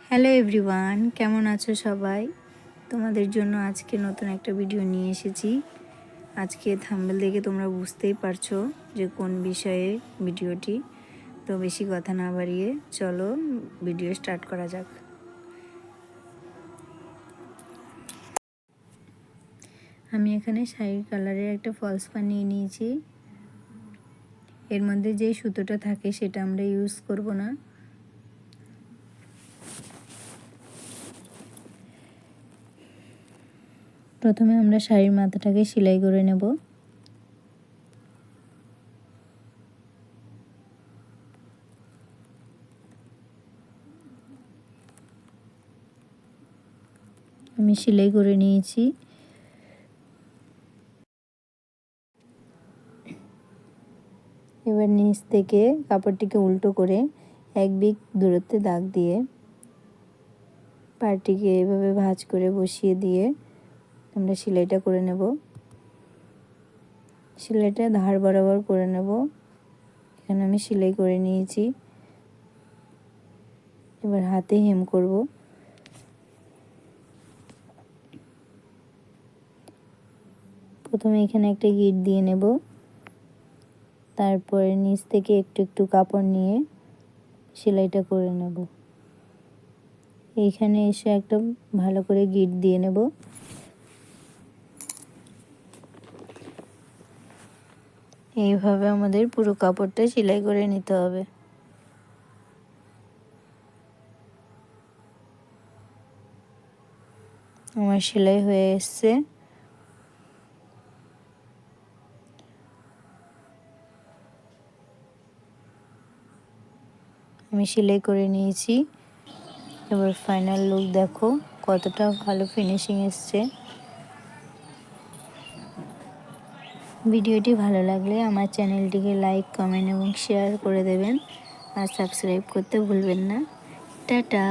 Hello everyone, কেমন আছো সবাই? তোমাদের জন্য আজকে নতুন একটা ভিডিও নিয়ে এসেছি। আজকে থাম্বনেল দেখে তোমরা বুঝতেই পারছো যে কোন বিষয়ে ভিডিওটি। তো বেশি কথা না বাড়িয়ে চলো ভিডিও স্টার্ট করা যাক। আমি এখানে শাড়ির কালারের একটা ফলস পাড় নিয়ে নিয়েছি। এর মধ্যে যে সুতোটা থাকে সেটা আমরা ইউজ করব না। প্রথমে আমরা শাড়ির মাথাটাকে সেলাই করে নেব। আমি সেলাই করে নিয়েছি। এবার নিচ থেকে কাপড়টিকে উল্টো করে 1 বিঘ দূরত্বে দাগ দিয়ে পাড়টিকে এভাবে ভাঁজ করে বসিয়ে দিয়ে আমরা সেলাইটা করে নেব। সেলাইটা ধার বরাবর করে নেব। এখানে আমি সেলাই করে নিয়েছি। এবার হাতে হেম করব। প্রথমে এখানে একটা গিট দিয়ে নেব, তারপরে নিচ থেকে একটু একটু কাপড় নিয়ে সেলাইটা করে নেব। এইখানে এসে একটা ভালো করে গিট দিয়ে নেব। এইভাবে আমাদের পুরো কাপড়টা সেলাই করে নিতে হবে। আমার সেলাই হয়ে এসছে। আমি সেলাই করে নিয়েছি। এবার ফাইনাল লুক দেখো কতটা ভালো ফিনিশিং এসছে। ভিডিওটি ভালো লাগলে আমার চ্যানেলটিকে লাইক, কমেন্ট এবং শেয়ার করে দেবেন আর সাবস্ক্রাইব করতে ভুলবেন না। টাটা।